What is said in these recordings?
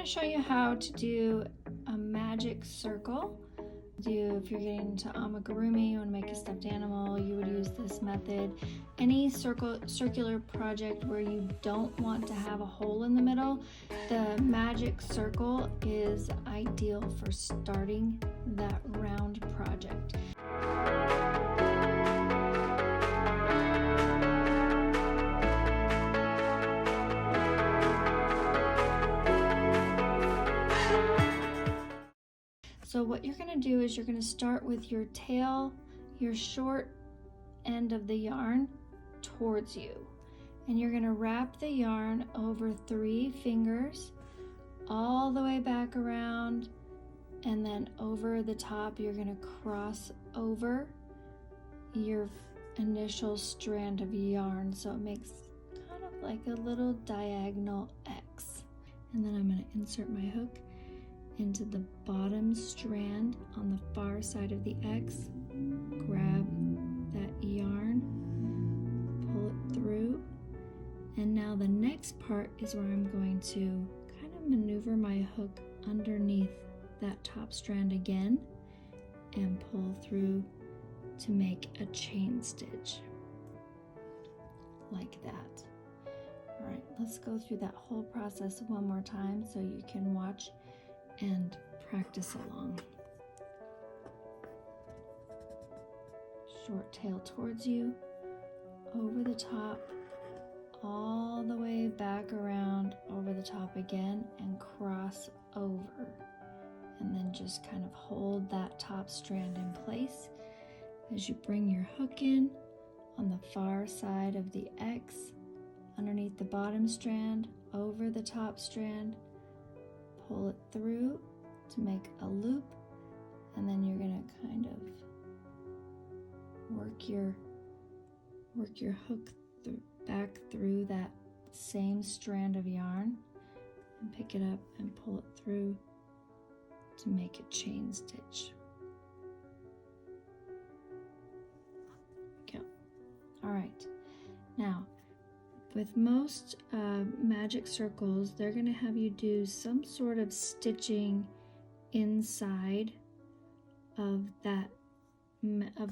to show you how to do a magic circle. If you're getting into amigurumi, you want to make a stuffed animal, you would use this method. Any circular project where you don't want to have a hole in the middle, the magic circle is ideal for starting that round project. So what you're going to do is you're going to start with your tail, your short end of the yarn towards you. And you're going to wrap the yarn over 3 fingers all the way back around, and then over the top you're going to cross over your initial strand of yarn, so it makes kind of like a little diagonal X. And then I'm going to insert my hook into the bottom strand on the far side of the X, grab that yarn, pull it through, and now the next part is where I'm going to kind of maneuver my hook underneath that top strand again and pull through to make a chain stitch like that. All right, let's go through that whole process one more time so you can watch and practice along. Short tail towards you, over the top, all the way back around, over the top again, and cross over. And then just kind of hold that top strand in place as you bring your hook in on the far side of the X, underneath the bottom strand, over the top strand, pull it through to make a loop, and then you're going to kind of work your hook back through that same strand of yarn and pick it up and pull it through to make a chain stitch. Go. All right. Now, with most magic circles, they're going to have you do some sort of stitching inside of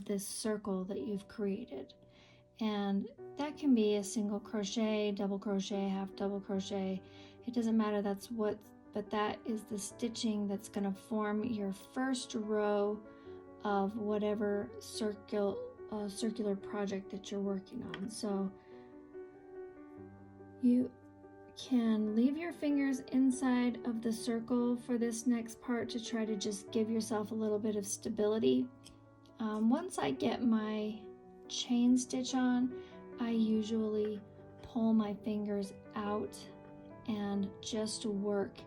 this circle that you've created, and that can be a single crochet, double crochet, half double crochet. It doesn't matter. But that is the stitching that's going to form your first row of whatever circular project that you're working on. So you can leave your fingers inside of the circle for this next part to try to just give yourself a little bit of stability. Once I get my chain stitch on, I usually pull my fingers out and just work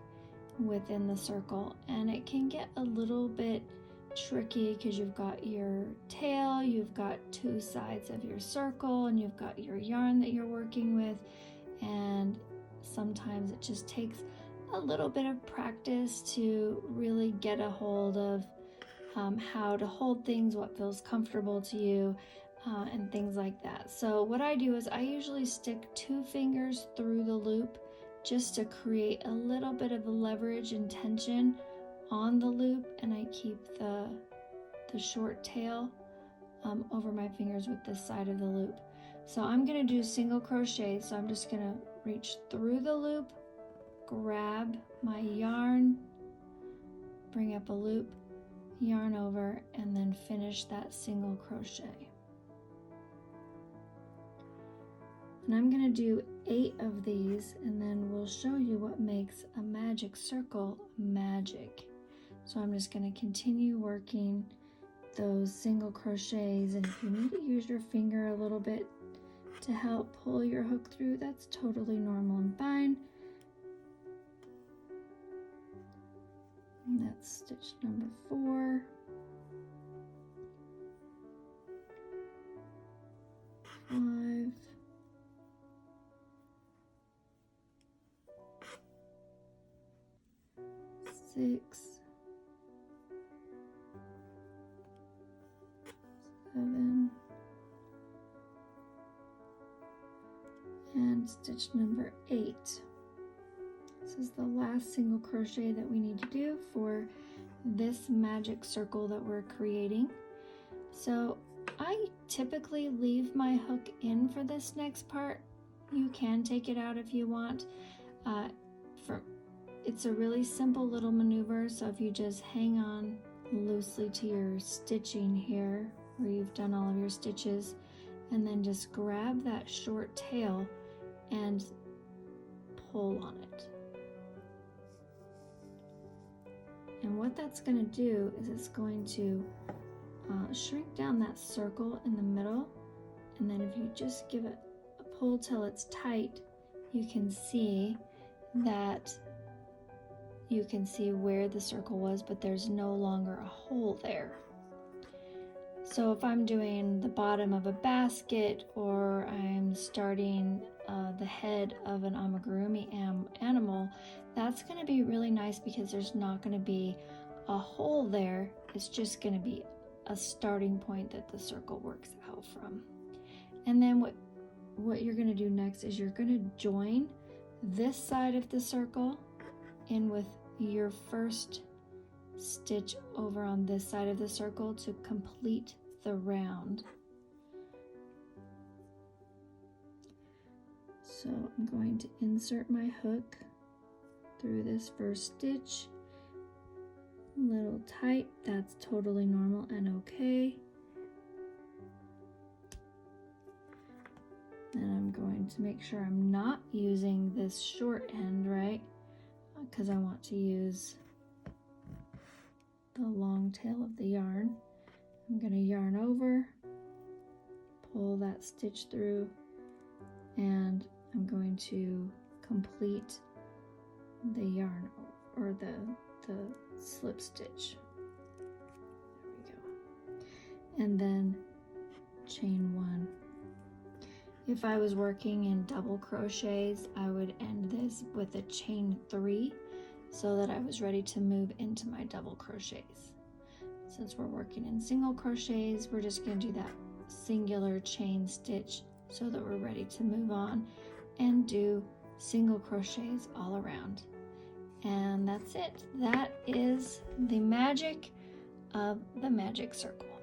within the circle. And it can get a little bit tricky because you've got your tail, you've got 2 sides of your circle, and you've got your yarn that you're working with. And sometimes it just takes a little bit of practice to really get a hold of how to hold things, what feels comfortable to you, and things like that. So what I do is I usually stick 2 fingers through the loop just to create a little bit of leverage and tension on the loop, and I keep the short tail over my fingers with this side of the loop. So I'm going to do single crochet, so I'm just going to reach through the loop, grab my yarn, bring up a loop, yarn over, and then finish that single crochet. And I'm going to do 8 of these, and then we'll show you what makes a magic circle magic. So I'm just going to continue working those single crochets, and if you need to use your finger a little bit to help pull your hook through, that's totally normal and fine. And that's stitch number 4. 5. 6. 7. And stitch number 8. This is the last single crochet that we need to do for this magic circle that we're creating. So I typically leave my hook in for this next part. You can take it out if you want. It's a really simple little maneuver, so if you just hang on loosely to your stitching here where you've done all of your stitches, and then just grab that short tail and pull on it. And what that's going to do is it's going to shrink down that circle in the middle, and then if you just give it a pull till it's tight, you can see where the circle was, but there's no longer a hole there. So if I'm doing the bottom of a basket, or I'm starting the head of an amigurumi animal, that's going to be really nice because there's not going to be a hole there. It's just going to be a starting point that the circle works out from. And then what you're going to do next is you're going to join this side of the circle in with your first stitch over on this side of the circle to complete the round. So I'm going to insert my hook through this first stitch. A little tight, that's totally normal and okay. And I'm going to make sure I'm not using this short end, right? Because I want to use the long tail of the yarn. I'm going to yarn over, pull that stitch through, and I'm going to complete the yarn or the slip stitch. There we go. And then chain one. If I was working in double crochets, I would end this with a chain 3 so that I was ready to move into my double crochets. Since we're working in single crochets, we're just going to do that singular chain stitch so that we're ready to move on and do single crochets all around. And that's it. That is the magic of the magic circle.